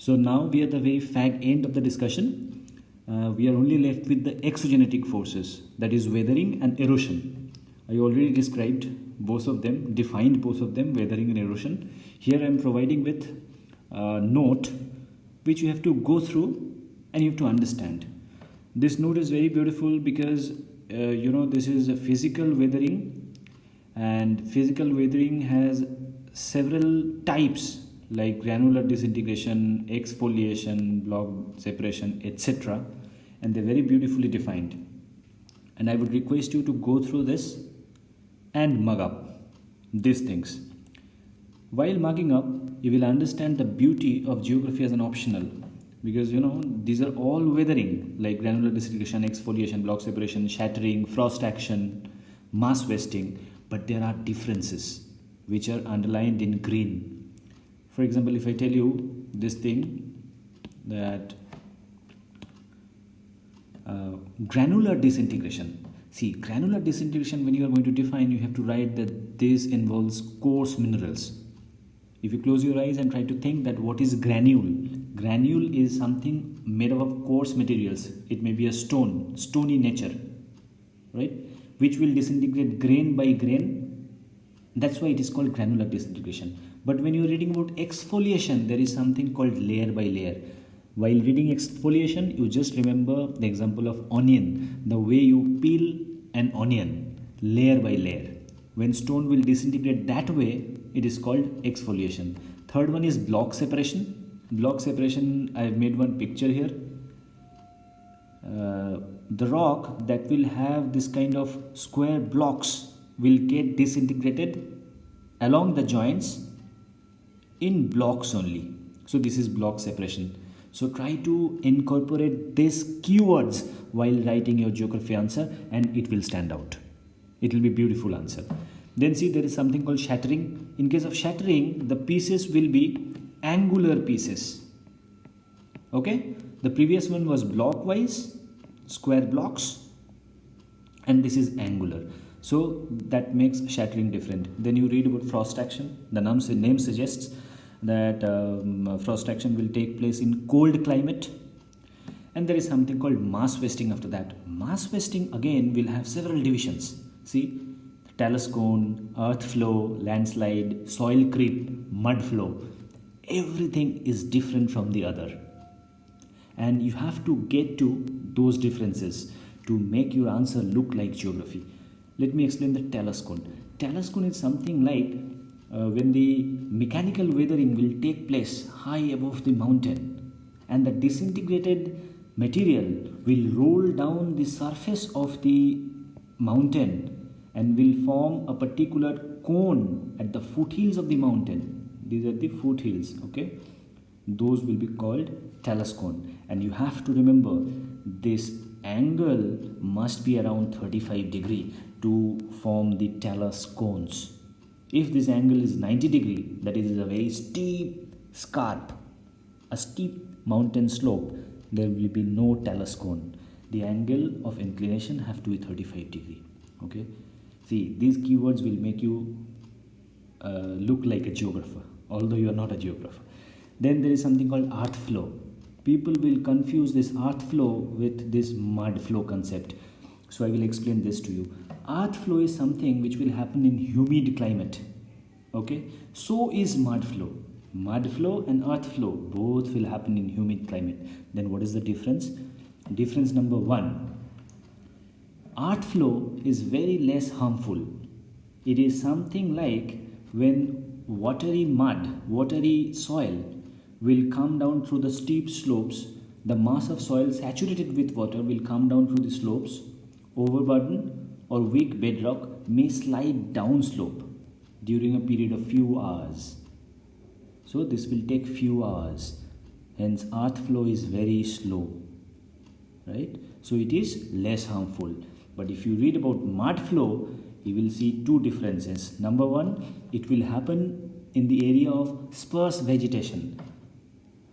So now we are the very fag end of the discussion. We are only left with the exogenetic forces, that is weathering and erosion. I already described both of them, defined both of them, weathering and erosion. Here I am providing with a note which you have to go through and you have to understand. This note is very beautiful because this is a physical weathering, and physical weathering has several types like granular disintegration, exfoliation, block separation, etc. And they're very beautifully defined. And I would request you to go through this and mug up these things. While mugging up, you will understand the beauty of geography as an optional, because these are all weathering like granular disintegration, exfoliation, block separation, shattering, frost action, mass wasting, but there are differences which are underlined in green. For example, if I tell you this thing, that granular disintegration. See, granular disintegration, when you are going to define, you have to write that this involves coarse minerals. If you close your eyes and try to think that what is granule. Granule is something made up of coarse materials. It may be a stone, stony nature, right? Which will disintegrate grain by grain. That's why it is called granular disintegration. But when you're reading about exfoliation, there is something called layer by layer. While reading exfoliation, you just remember the example of onion, the way you peel an onion layer by layer. When stone will disintegrate that way, it is called exfoliation. Third one is block separation. Block separation, I have made one picture here. The rock that will have this kind of square blocks will get disintegrated along the joints in blocks only. So this is block separation. So try to incorporate these keywords while writing your geography answer, and it will stand out. It will be a beautiful answer. Then see, there is something called shattering. In case of shattering, the pieces will be angular pieces. Okay? The previous one was blockwise, square blocks, and this is angular. So that makes shattering different. Then you read about frost action. The name suggests that frost action will take place in cold climate. And there is something called mass wasting after that. Mass wasting again will have several divisions. See, talus cone, earth flow, landslide, soil creep, mud flow. Everything is different from the other. And you have to get to those differences to make your answer look like geography. Let me explain the talus cone. Talus cone is something like when the mechanical weathering will take place high above the mountain, and the disintegrated material will roll down the surface of the mountain and will form a particular cone at the foothills of the mountain. These are the foothills, okay? Those will be called talus cone. And you have to remember, this angle must be around 35 degree to form the talus cones. If this angle is 90 degree, that is a very steep scarp, a steep mountain slope, there will be no talus cone. The angle of inclination have to be 35 degree. Okay. See, these keywords will make you look like a geographer, although you are not a geographer. Then there is something called earth flow. People will confuse this earth flow with this mud flow concept. So I will explain this to you. Earth flow is something which will happen in humid climate. Okay. So is mud flow. Mud flow and earth flow both will happen in humid climate. Then what is the difference? Difference number one. Earth flow is very less harmful. It is something like when watery mud, watery soil will come down through the steep slopes, the mass of soil saturated with water will come down through the slopes. Overburden or weak bedrock may slide down slope during a period of few hours. So this will take few hours. Hence earth flow is very slow. Right? So it is less harmful. But if you read about mud flow, you will see two differences. Number one, it will happen in the area of sparse vegetation.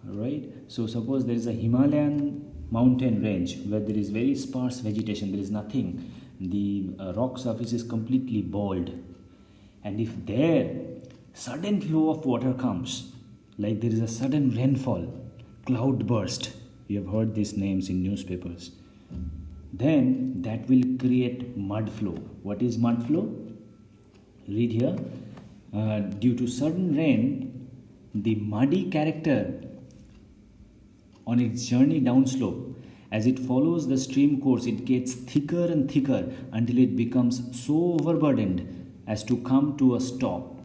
Right? So suppose there is a Himalayan mountain range where there is very sparse vegetation, there is nothing. The rock surface is completely bald. And if there sudden flow of water comes, like there is a sudden rainfall, cloudburst. You have heard these names in newspapers. Then that will create mud flow. What is mud flow? Read here. Due to sudden rain, the muddy character on its journey downslope, as it follows the stream course, it gets thicker and thicker until it becomes so overburdened as to come to a stop.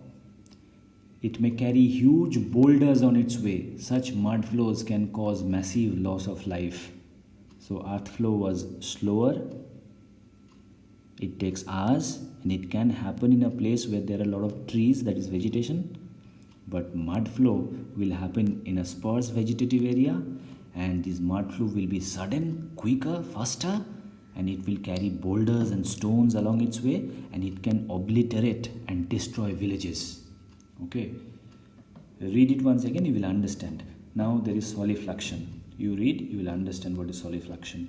It may carry huge boulders on its way. Such mud flows can cause massive loss of life. So earth flow was slower. It takes hours and it can happen in a place where there are a lot of trees, that is vegetation. But mud flow will happen in a sparse vegetative area, and this mud flow will be sudden, quicker, faster, and it will carry boulders and stones along its way, and it can obliterate and destroy villages. Okay, read it once again, you will understand. Now there is solifluction. You read, you will understand what is solifluction.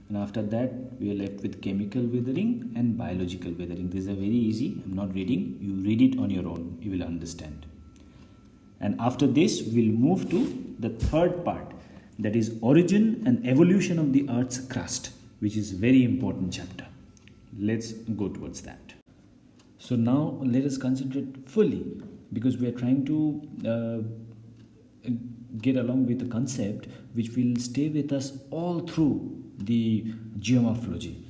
And after that, we are left with chemical weathering and biological weathering. These are very easy. I'm not reading. You read it on your own. You will understand. And after this, we'll move to the third part, that is origin and evolution of the Earth's crust, which is a very important chapter. Let's go towards that. So now let us concentrate fully, because we are trying to get along with the concept which will stay with us all through the geomorphology,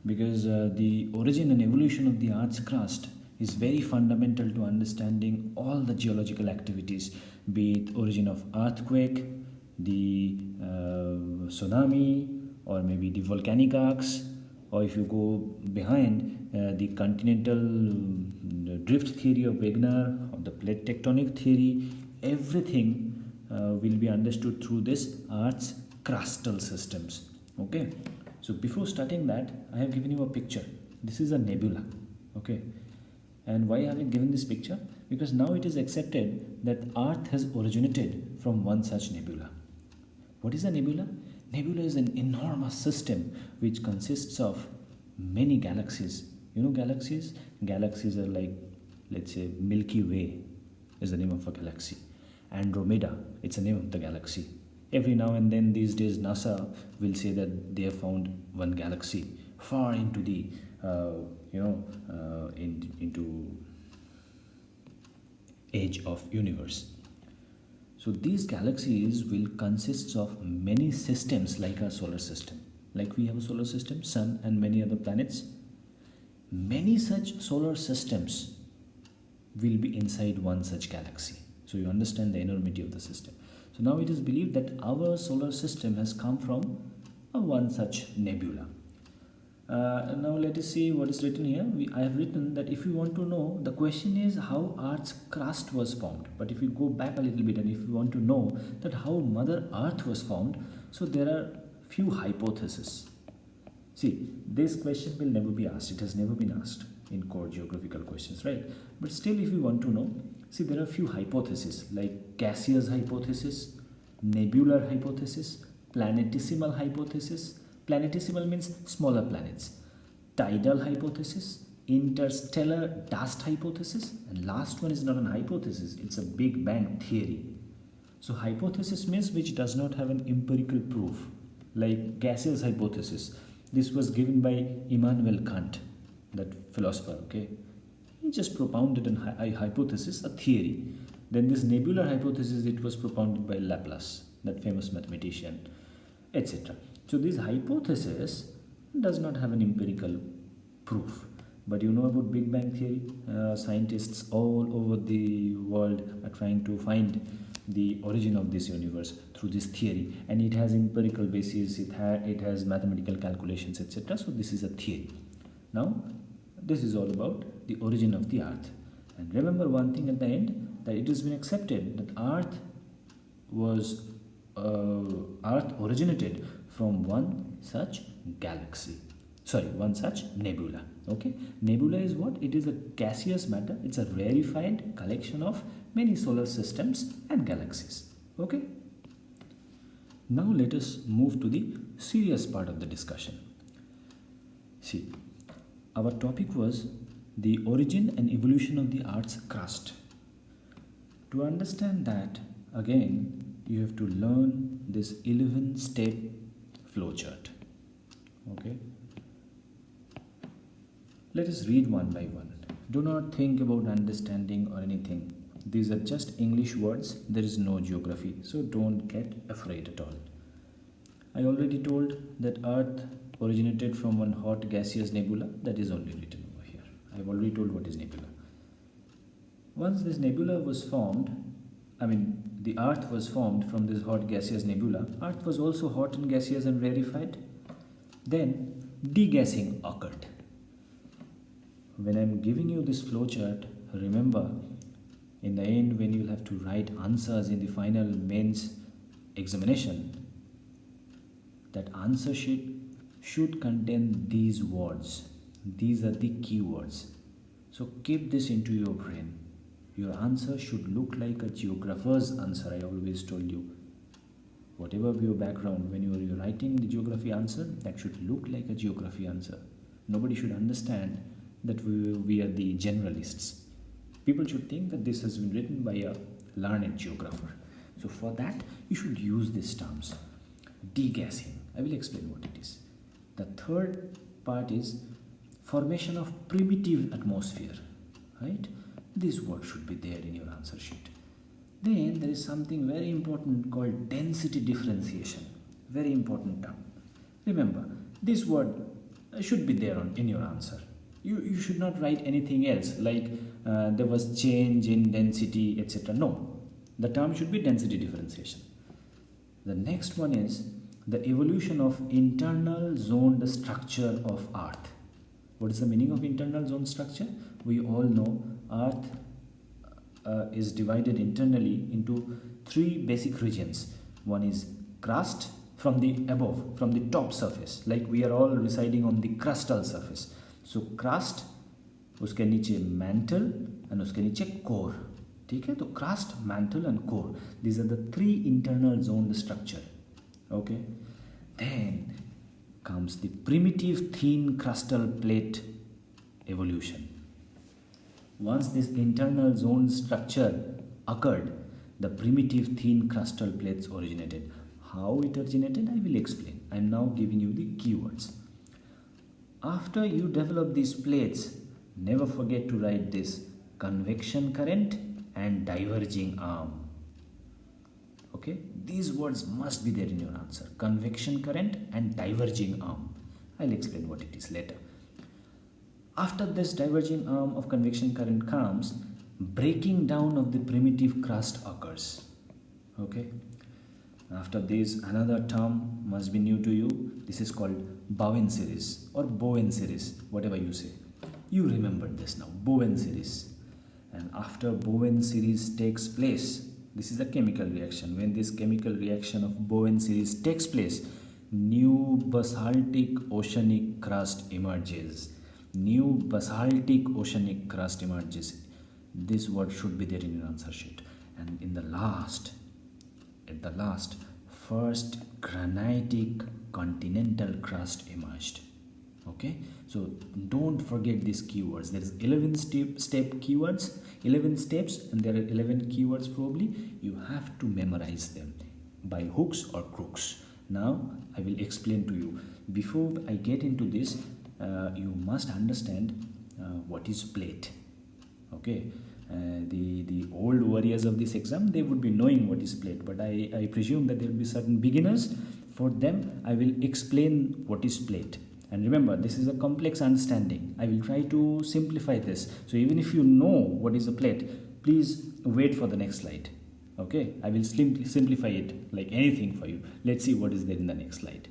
because the origin and evolution of the Earth's crust is very fundamental to understanding all the geological activities, be it origin of earthquake, the tsunami, or maybe the volcanic arcs, or if you go behind the continental drift theory of Wegener, or the plate tectonic theory. Everything will be understood through this Earth's crustal systems. Okay, so before starting that, I have given you a picture. This is a nebula. Okay, and why have I given this picture? Because now it is accepted that Earth has originated from one such nebula. What is a nebula? Nebula is an enormous system which consists of many galaxies. You know galaxies? Galaxies are like, let's say, Milky Way is the name of a galaxy. Andromeda, it's the name of the galaxy. Every now and then these days NASA will say that they have found one galaxy far into the into edge of universe. So these galaxies will consist of many systems like our solar system. Like we have a solar system, sun and many other planets. Many such solar systems will be inside one such galaxy. So you understand the enormity of the system. So now it is believed that our solar system has come from one such nebula. Now let us see what is written here. I have written that if you want to know, the question is how Earth's crust was formed. But if you go back a little bit and if you want to know that how Mother Earth was formed, so there are few hypotheses. See, this question will never be asked. It has never been asked in core geographical questions, right? But still, if you want to know, see, there are few hypotheses like gaseous hypothesis, nebular hypothesis, planetesimal hypothesis. Planetesimal means smaller planets. Tidal hypothesis, interstellar dust hypothesis, and last one is not an hypothesis, it's a Big Bang theory. So hypothesis means which does not have an empirical proof, like gaseous hypothesis. This was given by Immanuel Kant, that philosopher, okay? He just propounded a hypothesis, a theory. Then this nebular hypothesis, it was propounded by Laplace, that famous mathematician, etc. So this hypothesis does not have an empirical proof. But you know about Big Bang theory? Scientists all over the world are trying to find the origin of this universe through this theory. And it has empirical basis, it has mathematical calculations, etc. So this is a theory. Now, this is all about the origin of the Earth. And remember one thing at the end, that it has been accepted that Earth originated from one such galaxy. Sorry, one such nebula. Okay, nebula is what? It is a gaseous matter. It's a rarefied collection of many solar systems and galaxies. Okay. Now let us move to the serious part of the discussion. See, our topic was the origin and evolution of the Earth's crust. To understand that, again, you have to learn this 11 step flowchart. Okay, let us read one by one. Do not think about understanding or anything. These are just English words. There is no geography, so don't get afraid at all. I already told that Earth originated from one hot gaseous nebula. That is only written over here. I've already told what is nebula. Once this nebula was formed, the Earth was formed from this hot gaseous nebula. Earth was also hot and gaseous and rarefied. Then degassing occurred. When I'm giving you this flowchart, remember, in the end, when you'll have to write answers in the final mains examination, that answer sheet should contain these words. These are the keywords. So keep this into your brain. Your answer should look like a geographer's answer. I always told you. Whatever be your background, when you're writing the geography answer, that should look like a geography answer. Nobody should understand that we are the generalists. People should think that this has been written by a learned geographer. So for that, you should use these terms. Degassing. I will explain what it is. The third part is formation of primitive atmosphere. Right? This word should be there in your answer sheet. Then there is something very important called density differentiation. Very important term. Remember, this word should be there in your answer. You should not write anything else like there was change in density, etc. No, the term should be density differentiation. The next one is the evolution of internal zoned structure of Earth. What is the meaning of internal zone structure? We all know Earth is divided internally into three basic regions. One is crust, from the above, from the top surface, like we are all residing on the crustal surface. So crust, उसके नीचे mantle and उसके नीचे core. ठीक है, तो crust, mantle and core. These are the three internal zoned structure. Okay. Then comes the primitive thin crustal plate evolution. Once this internal zone structure occurred, the primitive thin crustal plates originated. How it originated, I will explain. I am now giving you the keywords. After you develop these plates, never forget to write this convection current and diverging arm. Okay, these words must be there in your answer. Convection current and diverging arm. I'll explain what it is later. After this diverging arm of convection current comes, breaking down of the primitive crust occurs. Okay. After this, another term must be new to you. This is called Bowen series or Bowen series, whatever you say. You remembered this now, Bowen series. And after Bowen series takes place, this is a chemical reaction. When this chemical reaction of Bowen series takes place, new basaltic oceanic crust emerges. New basaltic oceanic crust emerges. This word should be there in your answer sheet. And in the last, at the last, first granitic continental crust emerged. Okay, so don't forget these keywords. There is 11 step keywords, 11 steps, and there are 11 keywords probably. You have to memorize them by hooks or crooks. Now I will explain to you. Before I get into this, you must understand what is plate. Okay, the old warriors of this exam, they would be knowing what is plate, but I presume that there will be certain beginners. For them, I will explain what is plate. And remember, this is a complex understanding. I will try to simplify this. So even if you know what is a plate, please wait for the next slide. Okay, I will simplify it like anything for you. Let's see what is there in the next slide.